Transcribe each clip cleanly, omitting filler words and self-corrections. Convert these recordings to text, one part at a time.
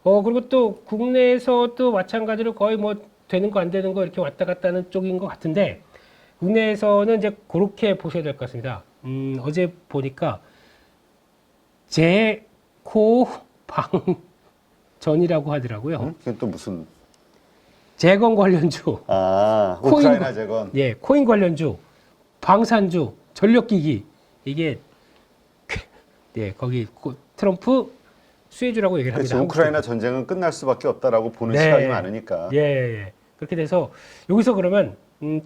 그리고 또 국내에서 또 마찬가지로 거의 뭐 되는 거 안 되는 거 이렇게 왔다 갔다 하는 쪽인 것 같은데, 국내에서는 이제 그렇게 보셔야 될 것 같습니다. 어제 보니까 재코방전이라고 하더라고요. 응? 그게 또 무슨 재건 관련주, 우크라이나 재건. 예, 코인 관련주, 방산주, 전력기기, 이게 예, 거기 트럼프 수혜주라고 얘기를 합니다. 그렇지. 우크라이나 전쟁은 끝날 수밖에 없다라고 보는 네. 시각이 많으니까. 예, 예. 그렇게 돼서 여기서 그러면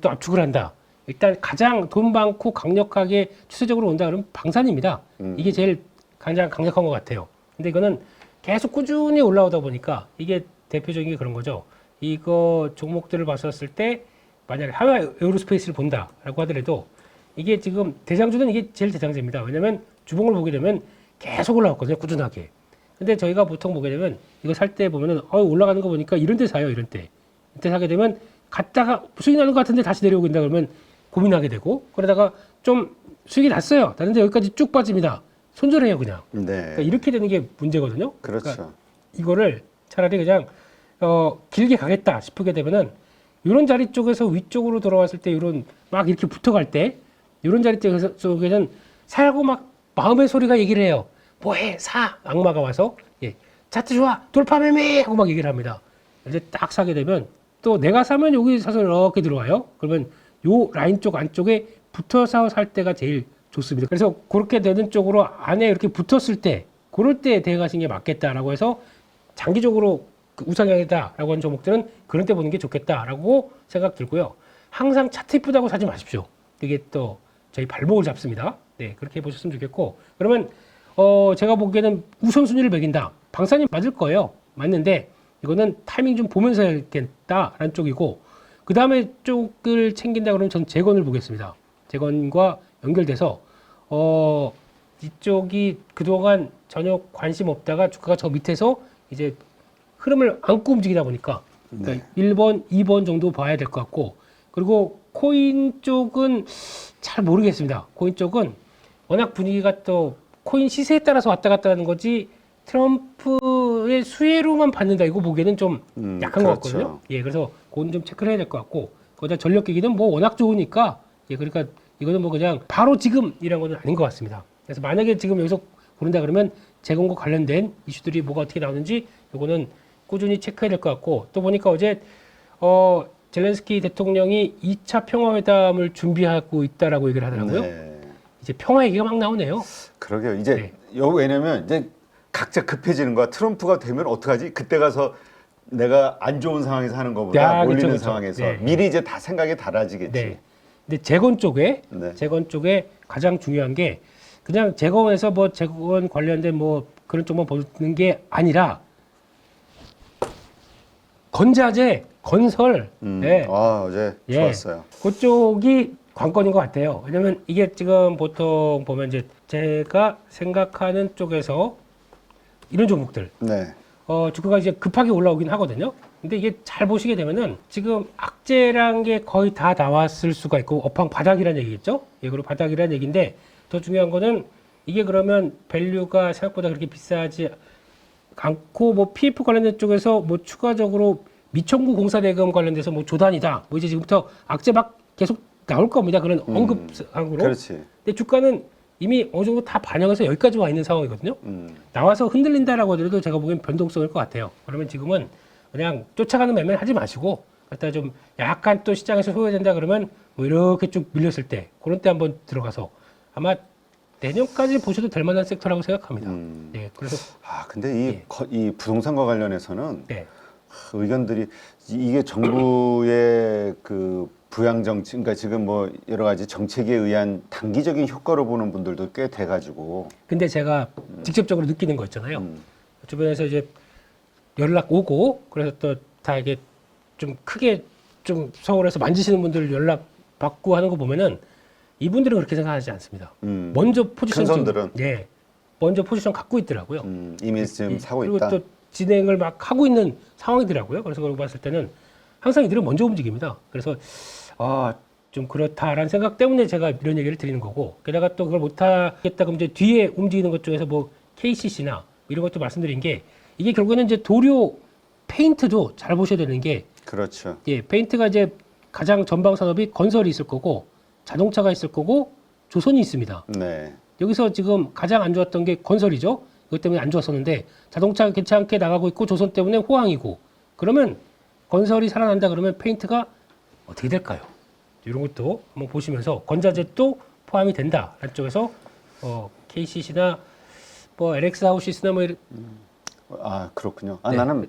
또 압축을 한다. 일단 가장 돈 많고 강력하게 추세적으로 온다 그러면 방산입니다. 이게 제일 가장 강력한 것 같아요. 근데 이거는 계속 꾸준히 올라오다 보니까 이게 대표적인 게 그런 거죠. 이거 종목들을 봤었을 때 만약에 하나 에어로스페이스를 본다라고 하더라도 이게 지금 대장주는 이게 제일 대장주입니다. 왜냐면 주봉을 보게 되면 계속 올라왔거든요. 꾸준하게. 근데 저희가 보통 보게 되면 이거 살 때 보면은 올라가는 거 보니까 이런 데 사요. 이런 때. 이때 사게 되면 갔다가 수익 나는 것 같은데 다시 내려오고 있다 그러면 고민하게 되고, 그러다가 좀 수익이 났어요. 다른데 여기까지 쭉 빠집니다. 손절해요 그냥. 네. 그러니까 이렇게 되는 게 문제거든요. 그렇죠. 그러니까 이거를 차라리 그냥 길게 가겠다 싶게 되면은 이런 자리 쪽에서 위쪽으로 돌아왔을 때 이런 막 이렇게 붙어갈 때 이런 자리 쪽에는 사고 막 마음의 소리가 얘기를 해요. 뭐해 사 악마가 와서 예 차트 좋아 돌파 매매 하고 막 얘기를 합니다. 이제 딱 사게 되면 또 내가 사면 여기 사서 이렇게 들어와요. 그러면 요 라인 쪽 안쪽에 붙어서 살 때가 제일 좋습니다. 그래서 그렇게 되는 쪽으로 안에 이렇게 붙었을 때 그럴 때 대응하시는 게 맞겠다라고 해서 장기적으로 우상향이다라고 하는 종목들은 그런 때 보는 게 좋겠다라고 생각 들고요. 항상 차트 이쁘다고 사지 마십시오. 이게 또 저희 발목을 잡습니다. 네, 그렇게 보셨으면 좋겠고, 그러면 제가 보기에는 우선순위를 매긴다. 방산이 맞을 거예요. 맞는데 이거는 타이밍 좀 보면서 해야겠다라는 쪽이고, 그 다음에 쪽을 챙긴다 그러면 전 재건을 보겠습니다. 재건과 연결돼서 이쪽이 그동안 전혀 관심 없다가 주가가 저 밑에서 이제 흐름을 안고 움직이다 보니까 그러니까 1번, 2번 정도 봐야 될 것 같고, 그리고 코인 쪽은 잘 모르겠습니다. 코인 쪽은 워낙 분위기가 또 코인 시세에 따라서 왔다 갔다 하는 거지 트럼프의 수혜로만 받는다 이거 보기에는 좀 약한 것 그렇죠. 같거든요. 예, 그래서 그건 좀 체크를 해야 될 것 같고, 거기다 전력기기는 뭐 워낙 좋으니까 예, 그러니까 이거는 뭐 그냥 바로 지금이란 건 아닌 것 같습니다. 그래서 만약에 지금 여기서 고른다 그러면 재건과 관련된 이슈들이 뭐가 어떻게 나오는지 이거는 꾸준히 체크해야 될 것 같고, 또 보니까 어제 젤렌스키 대통령이 2차 평화회담을 준비하고 있다라고 얘기를 하더라고요. 네. 이제 평화 얘기가 막 나오네요. 그러게요. 이제 왜냐면 이제 각자 급해지는 거야. 트럼프가 되면 어떡하지? 그때 가서 내가 안 좋은 상황에서 하는 것보다 몰리는 그쵸. 상황에서 네. 미리 이제 다 생각이 달라지겠지. 네. 근데 재건 쪽에 가장 중요한 게 그냥 재건에서 뭐 재건 관련된 뭐 그런 쪽만 보는 게 아니라 건자재, 건설, 네. 어제 좋았어요. 그쪽이 관건인 것 같아요. 왜냐면 이게 지금 보통 보면 이제 제가 생각하는 쪽에서 이런 종목들, 네. 주가가 이제 급하게 올라오긴 하거든요. 근데 이게 잘 보시게 되면은 지금 악재란 게 거의 다 나왔을 수가 있고 업황 바닥이라는 얘기겠죠? 예, 그리고 바닥이라는 얘기인데 더 중요한 거는 이게 그러면 밸류가 생각보다 그렇게 비싸지 않고 뭐 PF 관련된 쪽에서 뭐 추가적으로 미청구 공사대금 관련돼서 뭐 조단이다. 뭐 이제 지금부터 악재 막 계속 나올 겁니다. 그런 언급항으로. 그렇지. 근데 주가는 이미 어느 정도 다 반영해서 여기까지 와 있는 상황이거든요. 나와서 흔들린다라고 하더라도 제가 보기엔 변동성일 것 같아요. 그러면 지금은 그냥 쫓아가는 매매 하지 마시고 갖다 좀 약간 또 시장에서 소외된다 그러면 뭐 이렇게 쭉 밀렸을 때 그런 때 한번 들어가서 아마 내년까지 보셔도 될 만한 섹터라고 생각합니다. 네, 그래서 근데 이 부동산과 관련해서는 네. 의견들이 이게 정부의 그 부양 정책, 그러니까 지금 뭐 여러 가지 정책에 의한 단기적인 효과로 보는 분들도 꽤 돼가지고. 근데 제가 직접적으로 느끼는 거 있잖아요. 주변에서 이제 연락 오고 그래서 또 다 이게 좀 크게 좀 서울에서 만지시는 분들 연락 받고 하는 거 보면은 이분들은 그렇게 생각하지 않습니다. 먼저 포지션 큰 손들은 예, 먼저 포지션 갖고 있더라고요. 이미 지금 사고 그리고 있다. 또 진행을 막 하고 있는 상황이더라고요. 그래서 그걸 봤을 때는 항상 이들은 먼저 움직입니다. 그래서 좀 그렇다라는 생각 때문에 제가 이런 얘기를 드리는 거고, 게다가 또 그걸 못하겠다 그럼 이제 뒤에 움직이는 것 중에서 뭐 KCC나 이런 것도 말씀드린 게 이게 결국에는 이제 도료 페인트도 잘 보셔야 되는 게 그렇죠. 예, 페인트가 이제 가장 전방 산업이 건설이 있을 거고 자동차가 있을 거고 조선이 있습니다. 네. 여기서 지금 가장 안 좋았던 게 건설이죠. 그것 때문에 안 좋았었는데 자동차가 괜찮게 나가고 있고 조선 때문에 호황이고 그러면 건설이 살아난다 그러면 페인트가 어떻게 될까요? 이런 것도 한번 보시면서 건자재도 포함이 된다라는 쪽에서 KCC나 뭐 LX 하우시스나 뭐 이런 아 그렇군요. 아 네. 나는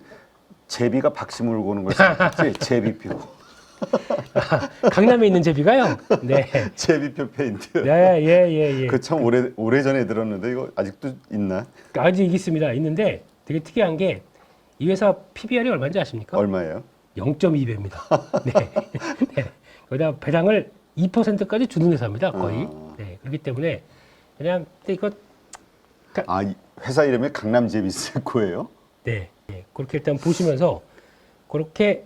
제비가 박씨 물고 오는 걸 생각했지. 제비표. 강남에 있는 제비가요. 네. 제비표 페인트. 네, 예, 예, 예. 그 참 오래 전에 들었는데 이거 아직도 있나? 아직 있습니다. 있는데 되게 특이한 게 이 회사 PBR이 얼마인지 아십니까? 얼마예요? 0.2배입니다. 네. 네. 거기다 배당을 2%까지 주는 회사입니다. 거의. 네. 그렇기 때문에 그냥 근데 이거 아 회사 이름이 강남 제비스코예요? 네. 네. 그렇게 일단 보시면서 그렇게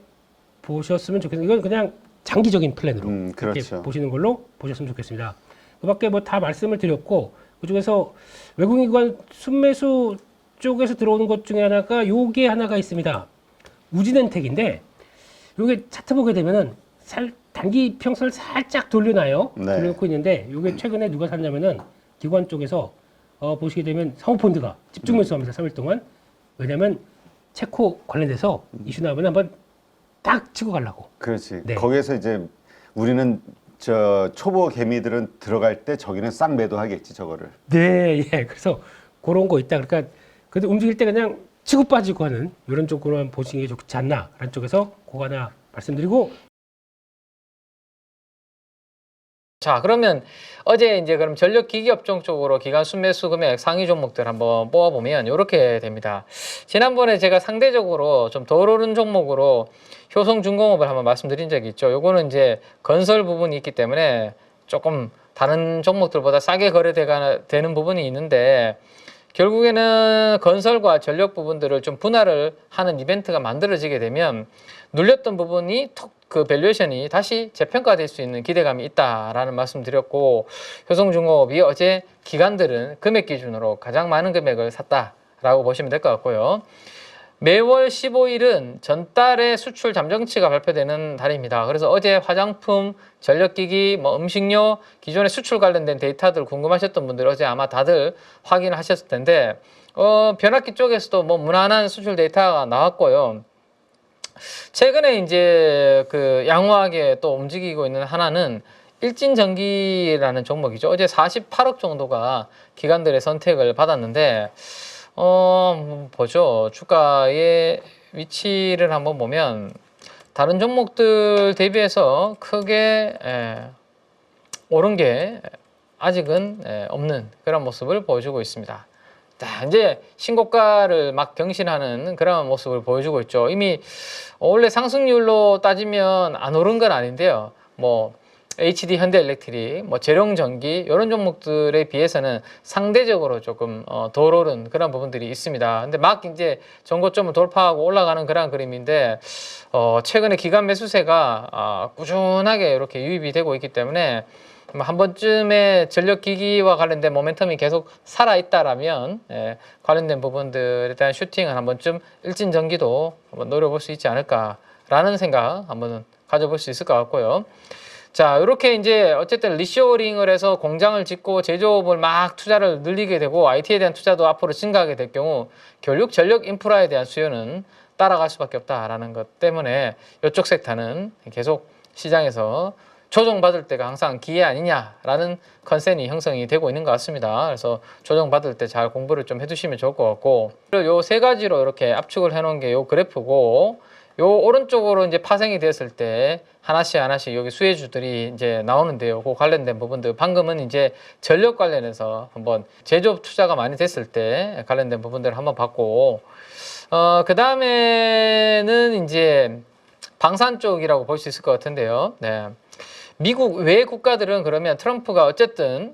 보셨으면 좋겠어요. 이건 그냥 장기적인 플랜으로 그렇죠. 이렇게 보시는 걸로 보셨으면 좋겠습니다. 그밖에 뭐 다 말씀을 드렸고 그중에서 외국인기관 순매수 쪽에서 들어오는 것 중에 하나가 요게 하나가 있습니다. 우진엔텍인데 요게 차트 보게 되면은 단기 평선을 살짝 돌려놔요. 네. 돌려놓고 있는데 요게 최근에 누가 샀냐면은 기관 쪽에서 보시게 되면 사모펀드가 집중 매수하면서 3일 동안 왜냐면 체코 관련돼서 이슈 나오면 한번 딱 치고 가려고. 그렇지. 네. 거기에서 이제 우리는 저 초보 개미들은 들어갈 때 저기는 싹 매도하겠지 저거를. 네, 예. 그래서 그런 거 있다. 그러니까 그래도 움직일 때 그냥 치고 빠지고 하는 이런 쪽으로만 보시는 게 좋지 않나라는 쪽에서 그거 하나 말씀드리고. 자, 그러면 어제 이제 그럼 전력기기업종 쪽으로 기관 순매수 금액 상위 종목들 한번 뽑아보면 이렇게 됩니다. 지난번에 제가 상대적으로 좀 덜 오른 종목으로 효성중공업을 한번 말씀드린 적이 있죠. 요거는 이제 건설 부분이 있기 때문에 조금 다른 종목들보다 싸게 거래되는 부분이 있는데 결국에는 건설과 전력 부분들을 좀 분할을 하는 이벤트가 만들어지게 되면 눌렸던 부분이 톡 그 밸류에이션이 다시 재평가될 수 있는 기대감이 있다라는 말씀 드렸고 효성중공업이 어제 기관들은 금액 기준으로 가장 많은 금액을 샀다라고 보시면 될 것 같고요. 매월 15일은 전달의 수출 잠정치가 발표되는 달입니다. 그래서 어제 화장품, 전력기기, 뭐 음식료, 기존의 수출 관련된 데이터들 궁금하셨던 분들 어제 아마 다들 확인을 하셨을 텐데 변압기 쪽에서도 뭐 무난한 수출 데이터가 나왔고요. 최근에 이제 그 양호하게 또 움직이고 있는 하나는 일진전기라는 종목이죠. 어제 48억 정도가 기관들의 선택을 받았는데 보죠. 주가의 위치를 한번 보면 다른 종목들 대비해서 크게 오른 게 아직은 없는 그런 모습을 보여주고 있습니다. 자, 이제 신고가를 막 경신하는 그런 모습을 보여주고 있죠. 이미 원래 상승률로 따지면 안 오른 건 아닌데요. 뭐 HD 현대엘렉트릭, 뭐 재룡전기 이런 종목들에 비해서는 상대적으로 조금 덜 오른 그런 부분들이 있습니다. 근데 막 이제 전고점을 돌파하고 올라가는 그런 그림인데 최근에 기관 매수세가 꾸준하게 이렇게 유입이 되고 있기 때문에 한 번쯤에 전력기기와 관련된 모멘텀이 계속 살아있다라면 관련된 부분들에 대한 슈팅은 한 번쯤 일진전기도 한번 노려볼 수 있지 않을까라는 생각 한번 가져볼 수 있을 것 같고요. 자, 이렇게 이제 어쨌든 리쇼링을 해서 공장을 짓고 제조업을 막 투자를 늘리게 되고 IT에 대한 투자도 앞으로 증가하게 될 경우 결국 전력 인프라에 대한 수요는 따라갈 수밖에 없다라는 것 때문에 이쪽 섹터는 계속 시장에서 조정받을 때가 항상 기회 아니냐라는 컨센이 형성이 되고 있는 것 같습니다. 그래서 조정받을 때 잘 공부를 좀 해두시면 좋을 것 같고 요 세 가지로 이렇게 압축을 해놓은 게 요 그래프고 요 오른쪽으로 이제 파생이 되었을 때 하나씩 여기 수혜주들이 이제 나오는데요. 그 관련된 부분들 방금은 이제 전력 관련해서 한번 제조업 투자가 많이 됐을 때 관련된 부분들을 한번 봤고 그 다음에는 이제 방산 쪽이라고 볼 수 있을 것 같은데요. 네. 미국 외 국가들은 그러면 트럼프가 어쨌든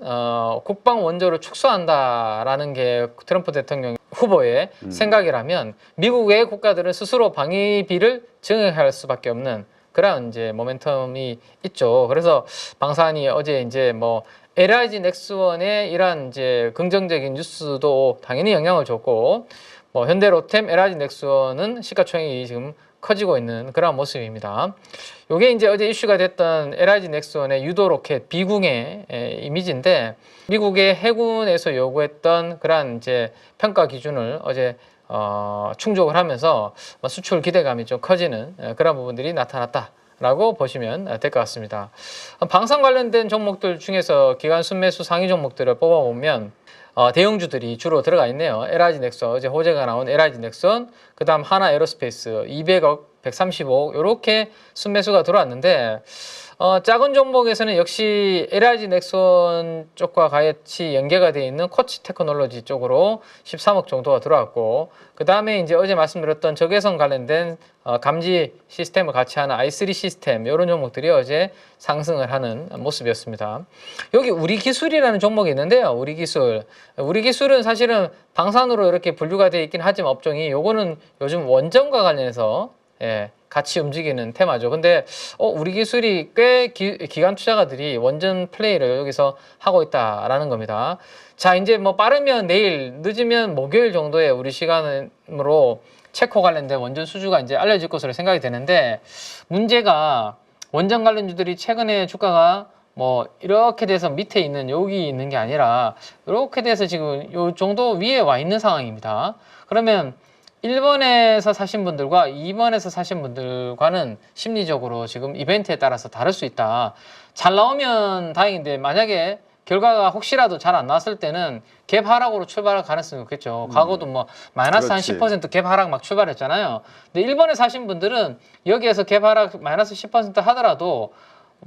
국방 원조를 축소한다라는 게 트럼프 대통령 후보의 생각이라면 미국 외 국가들은 스스로 방위비를 증액할 수밖에 없는 그런 이제 모멘텀이 있죠. 그래서 방산이 어제 이제 뭐 LIG 넥스원의 이러한 이제 긍정적인 뉴스도 당연히 영향을 줬고 뭐 현대로템, LIG 넥스원은 시가총액이 지금 커지고 있는 그런 모습입니다. 요게 이제 어제 이슈가 됐던 LIG 넥스원의 유도 로켓 비궁의 이미지인데 미국의 해군에서 요구했던 그러한 이제 평가 기준을 어제 충족을 하면서 수출 기대감이 좀 커지는 그런 부분들이 나타났다라고 보시면 될 것 같습니다. 방산 관련된 종목들 중에서 기관 순매수 상위 종목들을 뽑아보면 대형주들이 주로 들어가 있네요. LIG 넥슨, 어제 호재가 나온 LIG 넥슨, 그 다음 하나 에어로스페이스 200억, 135억 이렇게 순매수가 들어왔는데 작은 종목에서는 역시 LIG 넥슨 쪽과 같이 연계가 되어 있는 코치 테크놀로지 쪽으로 13억 정도가 들어왔고 그 다음에 이제 어제 말씀드렸던 적외선 관련된 감지 시스템을 같이 하는 i3 시스템 이런 종목들이 어제 상승을 하는 모습이었습니다. 여기 우리기술이라는 종목이 있는데요. 우리기술은 사실은 방산으로 이렇게 분류가 되어 있긴 하지만 업종이 요거는 요즘 원전과 관련해서 같이 움직이는 테마죠. 근데 우리 기술이 꽤 기관 투자가들이 원전 플레이를 여기서 하고 있다라는 겁니다. 자, 이제 뭐 빠르면 내일, 늦으면 목요일 정도에 우리 시간으로 체코 관련된 원전 수주가 이제 알려질 것으로 생각이 되는데 문제가 원전 관련주들이 최근에 주가가 뭐 이렇게 돼서 밑에 있는 여기 있는 게 아니라 이렇게 돼서 지금 요 정도 위에 와 있는 상황입니다. 그러면 1번에서 사신 분들과 2번에서 사신 분들과는 심리적으로 지금 이벤트에 따라서 다를 수 있다. 잘 나오면 다행인데 만약에 결과가 혹시라도 잘 안 나왔을 때는 갭 하락으로 출발할 가능성이 있겠죠. 과거도 뭐 마이너스 한 10%갭 하락 막 출발했잖아요. 근데 1번에 사신 분들은 여기에서 갭 하락 마이너스 10% 하더라도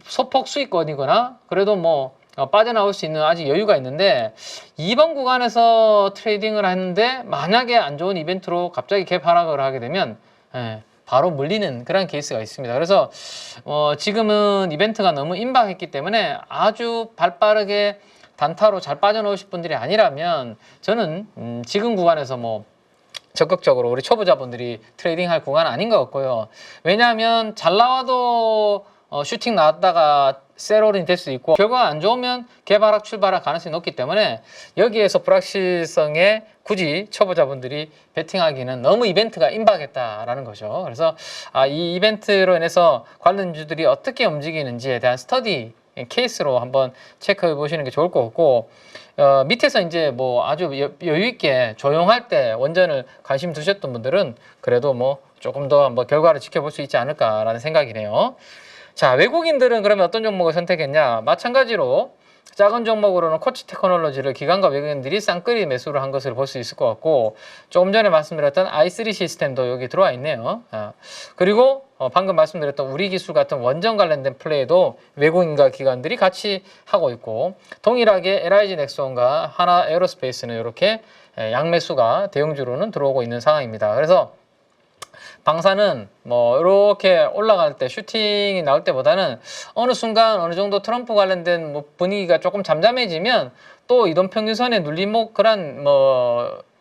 소폭 수익권이거나 그래도 뭐 빠져나올 수 있는 아직 여유가 있는데 2번 구간에서 트레이딩을 하는데 만약에 안 좋은 이벤트로 갑자기 갭 하락을 하게 되면 바로 물리는 그런 케이스가 있습니다. 그래서 지금은 이벤트가 너무 임박했기 때문에 아주 발빠르게 단타로 잘 빠져나오실 분들이 아니라면 저는 지금 구간에서 뭐 적극적으로 우리 초보자분들이 트레이딩할 구간은 아닌 것 같고요. 왜냐하면 잘 나와도 슈팅 나왔다가 셀롤이 될 수 있고 결과가 안 좋으면 개발학 출발할 가능성이 높기 때문에 여기에서 불확실성에 굳이 초보자분들이 베팅하기는 너무 이벤트가 임박했다라는 거죠. 그래서 이 이벤트로 인해서 관련주들이 어떻게 움직이는지에 대한 스터디 케이스로 한번 체크해 보시는 게 좋을 것 같고 밑에서 이제 뭐 아주 여유 있게 조용할 때 원전을 관심 두셨던 분들은 그래도 뭐 조금 더 한번 결과를 지켜볼 수 있지 않을까라는 생각이네요. 자, 외국인들은 그러면 어떤 종목을 선택했냐? 마찬가지로 작은 종목으로는 코치 테크놀로지를 기관과 외국인들이 쌍끌이 매수를 한 것을 볼 수 있을 것 같고 조금 전에 말씀드렸던 i3 시스템도 여기 들어와 있네요. 그리고 방금 말씀드렸던 우리기술 같은 원전 관련된 플레이도 외국인과 기관들이 같이 하고 있고 동일하게 LIG 넥슨과 하나 에어로스페이스는 이렇게 양매수가 대형주로는 들어오고 있는 상황입니다. 그래서 방사는 뭐 이렇게 올라갈 때 슈팅이 나올 때보다는 어느 순간 어느 정도 트럼프 관련된 뭐 분위기가 조금 잠잠해지면 또 이동평균선에 눌림 그런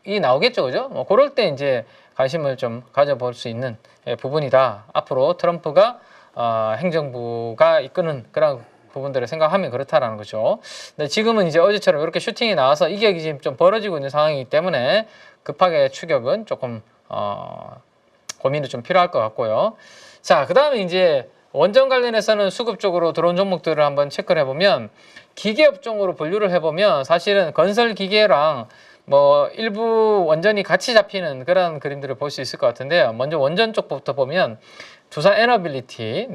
이 나오겠죠, 그죠? 뭐 그럴 때 이제 관심을 좀 가져볼 수 있는 부분이다. 앞으로 트럼프가 행정부가 이끄는 그런 부분들을 생각하면 그렇다라는 거죠. 근데 지금은 이제 어제처럼 이렇게 슈팅이 나와서 이격이 지금 좀 벌어지고 있는 상황이기 때문에 급하게 추격은 조금 고민이 좀 필요할 것 같고요. 자, 그 다음에 이제 원전 관련해서는 수급 쪽으로 들어온 종목들을 한번 체크를 해보면 기계업종으로 분류를 해보면 사실은 건설기계랑 뭐 일부 원전이 같이 잡히는 그런 그림들을 볼 수 있을 것 같은데요. 먼저 원전 쪽부터 보면 두산 에너빌리티.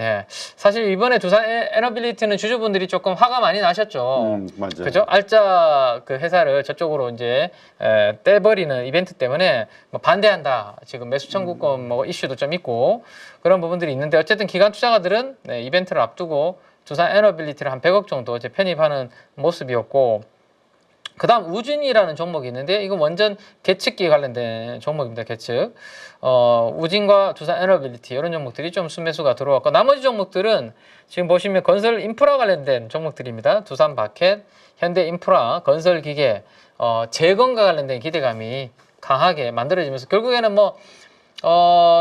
사실 이번에 두산 에너빌리티는 주주분들이 조금 화가 많이 나셨죠. 맞아요. 그죠? 알짜 그 회사를 저쪽으로 이제 떼버리는 이벤트 때문에 뭐 반대한다. 지금 매수 청구권 뭐 이슈도 좀 있고 그런 부분들이 있는데 어쨌든 기관 투자가들은 이벤트를 앞두고 두산 에너빌리티를 한 100억 정도 이제 편입하는 모습이었고 그 다음 우진이라는 종목이 있는데 이건 완전 계측기 관련된 종목입니다. 계측. 우진과 두산 에너빌리티 이런 종목들이 좀 순매수가 들어왔고 나머지 종목들은 지금 보시면 건설 인프라 관련된 종목들입니다. 두산 바켓, 현대 인프라, 건설 기계, 재건과 관련된 기대감이 강하게 만들어지면서 결국에는 뭐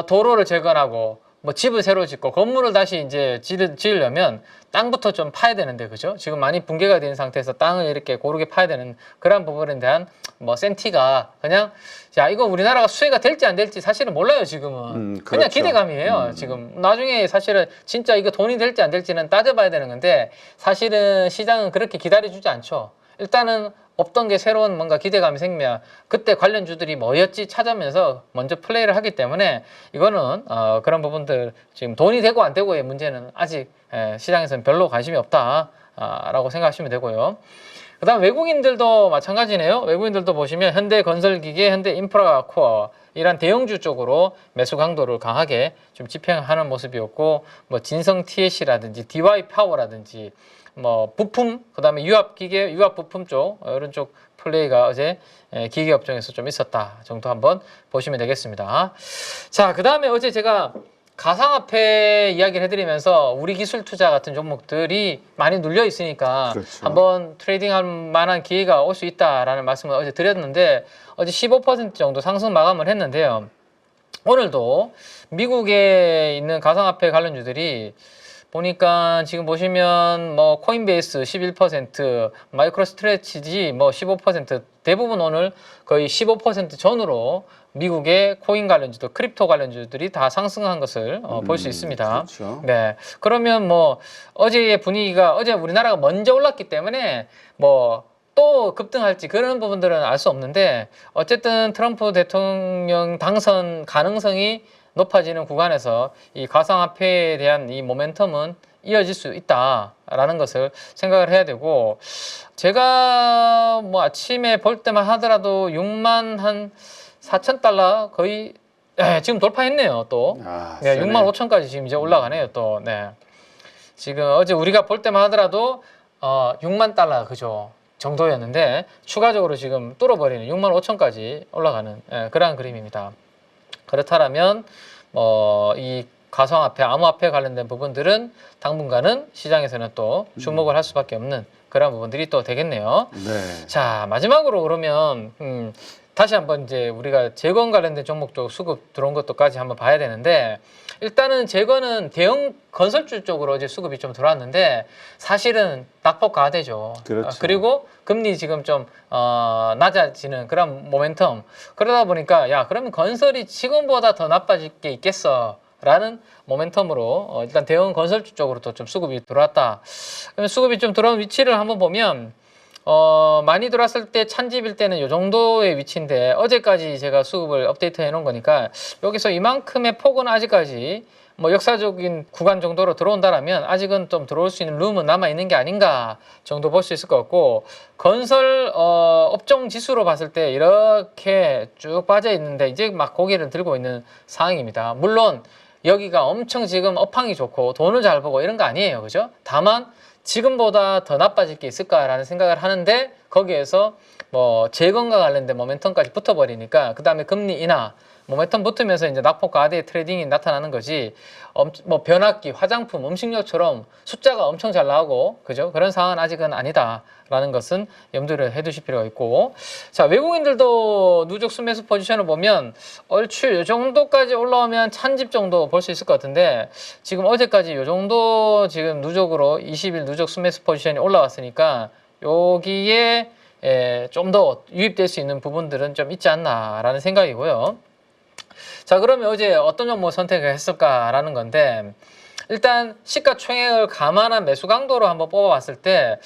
도로를 재건하고 뭐 집을 새로 짓고 건물을 다시 이제 지으려면 땅부터 좀 파야 되는데 그죠? 지금 많이 붕괴가 된 상태에서 땅을 이렇게 고르게 파야 되는 그런 부분에 대한 뭐 센티가 그냥 야 이거 우리나라가 수혜가 될지 안 될지 사실은 몰라요 지금은. 그냥 그렇죠. 기대감이에요 지금. 나중에 사실은 진짜 이거 돈이 될지 안 될지는 따져봐야 되는 건데 사실은 시장은 그렇게 기다려주지 않죠. 일단은 없던 게 새로운 뭔가 기대감이 생기면 그때 관련주들이 뭐였지 찾으면서 먼저 플레이를 하기 때문에 이거는 그런 부분들 지금 돈이 되고 안 되고의 문제는 아직 시장에서는 별로 관심이 없다라고 생각하시면 되고요. 그 다음 외국인들도 마찬가지네요. 외국인들도 보시면 현대건설기계, 현대인프라코어 이런 대형주 쪽으로 매수 강도를 강하게 좀 집행하는 모습이었고 뭐 진성 TS라든지 DY 파워라든지 뭐 부품, 그다음에 유압기계, 유압부품 쪽 이런 쪽 플레이가 어제 기계 업종에서 좀 있었다 정도 한번 보시면 되겠습니다. 자, 그다음에 어제 제가 가상화폐 이야기를 해드리면서 우리 기술 투자 같은 종목들이 많이 눌려 있으니까 그렇죠. 한번 트레이딩할 만한 기회가 올 수 있다라는 말씀을 어제 드렸는데 어제 15% 정도 상승 마감을 했는데요. 오늘도 미국에 있는 가상화폐 관련주들이 보니까 지금 보시면 뭐 코인베이스 11%, 마이크로 스트레치지 뭐 15% 대부분 오늘 거의 15% 전후로 미국의 코인 관련주들, 크립토 관련주들이 다 상승한 것을 볼 수 있습니다. 그렇죠. 네. 그러면 뭐 어제의 분위기가 어제 우리나라가 먼저 올랐기 때문에 뭐 또 급등할지 그런 부분들은 알 수 없는데 어쨌든 트럼프 대통령 당선 가능성이 높아지는 구간에서 이 가상화폐에 대한 이 모멘텀은 이어질 수 있다라는 것을 생각을 해야 되고 제가 뭐 아침에 볼 때만 하더라도 6만 한 4천 달러 거의 지금 돌파했네요 또. 네, 6만 5천까지 지금 이제 올라가네요 또. 네. 지금 어제 우리가 볼 때만 하더라도 6만 달러 그죠 정도였는데 추가적으로 지금 뚫어버리는 6만 5천까지 올라가는 그러한 그림입니다. 그렇다면 이 가상화폐, 암호화폐 관련된 부분들은 당분간은 시장에서는 또 주목을 할 수밖에 없는 그런 부분들이 또 되겠네요. 네. 자, 마지막으로 그러면 다시 한번 이제 우리가 재건 관련된 종목 쪽 수급 들어온 것도까지 한번 봐야 되는데 일단은 재건은 대형 건설주 쪽으로 이제 수급이 좀 들어왔는데 사실은 낙폭 과대죠. 그렇죠. 그리고 금리 지금 좀 낮아지는 그런 모멘텀 그러다 보니까 야 그러면 건설이 지금보다 더 나빠질 게 있겠어 라는 모멘텀으로 일단 대형 건설주 쪽으로 또 좀 수급이 들어왔다. 그러면 수급이 좀 들어온 위치를 한번 보면 많이 들어왔을 때 찬집일 때는 이 정도의 위치인데 어제까지 제가 수급을 업데이트 해 놓은 거니까 여기서 이만큼의 폭은 아직까지 뭐 역사적인 구간 정도로 들어온다라면 아직은 좀 들어올 수 있는 룸은 남아 있는 게 아닌가 정도 볼 수 있을 것 같고 건설 업종 지수로 봤을 때 이렇게 쭉 빠져 있는데 이제 막 고개를 들고 있는 상황입니다. 물론 여기가 엄청 지금 업황이 좋고 돈을 잘 벌고 이런 거 아니에요, 그죠? 다만 지금보다 더 나빠질 게 있을까라는 생각을 하는데 거기에서 뭐 재건과 관련된 모멘텀까지 붙어버리니까 그 다음에 금리 인하 모멘텀 붙으면서 이제 낙폭 과대의 트레이딩이 나타나는 거지 뭐 변압기, 화장품, 음식료처럼 숫자가 엄청 잘 나오고 그죠? 그런 상황은 아직은 아니다라는 것은 염두를 해두실 필요가 있고 자 외국인들도 누적 순매수 포지션을 보면 얼추 이 정도까지 올라오면 찬집 정도 볼 수 있을 것 같은데 지금 어제까지 이 정도 지금 누적으로 20일 누적 순매수 포지션이 올라왔으니까 여기에 좀 더 유입될 수 있는 부분들은 좀 있지 않나라는 생각이고요. 자 그러면 어제 어떤 종목 선택을 했을까라는 건데 일단 시가총액을 감안한 매수 강도로 한번 뽑아봤을 때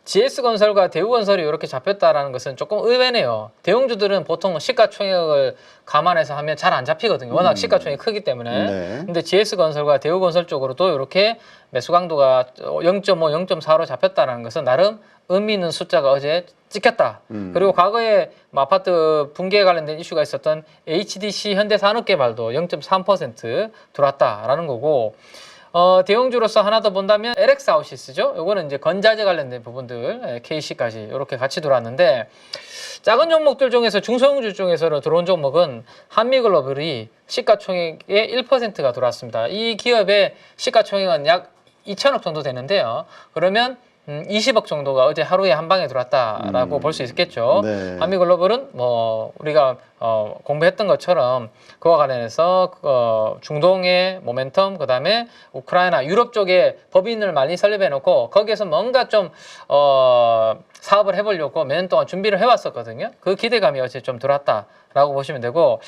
GS건설과 대우건설이 이렇게 잡혔다라는 것은 조금 의외네요. 대형주들은 보통 시가총액을 감안해서 하면 잘 안 잡히거든요. 워낙 시가총액이 크기 때문에. 네. 근데 GS건설과 대우건설 쪽으로도 이렇게 매수 강도가 0.5, 0.4로 잡혔다라는 것은 나름 의미 있는 숫자가 어제 찍혔다. 그리고 과거에 뭐 아파트 붕괴에 관련된 이슈가 있었던 HDC 현대산업개발도 0.3% 들어왔다라는 거고 대형주로서 하나 더 본다면 LX 아웃시스죠. 요거는 이제 건자재 관련된 부분들 KC까지 이렇게 같이 들어왔는데 작은 종목들 중에서 중소형주 중에서 들어온 종목은 한미글로벌이 시가총액의 1%가 들어왔습니다. 이 기업의 시가총액은 약 2천억 정도 되는데요. 그러면 20억 정도가 어제 하루에 한 방에 들어왔다라고 볼 수 있겠죠. 네. 한미글로벌은 뭐 우리가 공부했던 것처럼 그와 관련해서 중동의 모멘텀, 그 다음에 우크라이나, 유럽 쪽에 법인을 많이 설립해 놓고 거기에서 뭔가 좀 사업을 해보려고 몇 년 동안 준비를 해왔었거든요. 그 기대감이 어제 좀 들어왔다라고 보시면 되고,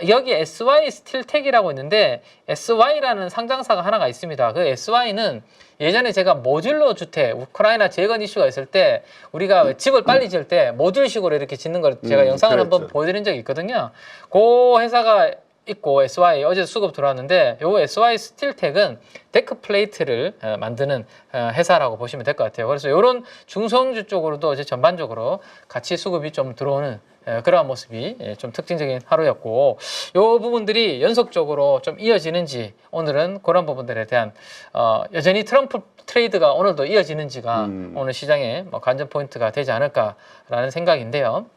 여기 SY 스틸텍이라고 있는데 SY라는 상장사가 하나가 있습니다. 그 SY는 예전에 제가 모듈러 주택, 우크라이나 재건 이슈가 있을 때 우리가 집을 빨리 지을 때 모듈식으로 이렇게 짓는 걸 제가 영상을 그랬죠. 한번 보여드린 적이 있거든요. 그 회사가 있고 SY 어제 수급 들어왔는데 요 SY 스틸텍은 데크 플레이트를 만드는 회사라고 보시면 될 것 같아요. 그래서 이런 중성주 쪽으로도 이제 전반적으로 같이 수급이 좀 들어오는 그러한 모습이 좀 특징적인 하루였고, 요 부분들이 연속적으로 좀 이어지는지, 오늘은 그런 부분들에 대한 여전히 트럼프 트레이드가 오늘도 이어지는지가 오늘 시장의 관전 포인트가 되지 않을까라는 생각인데요.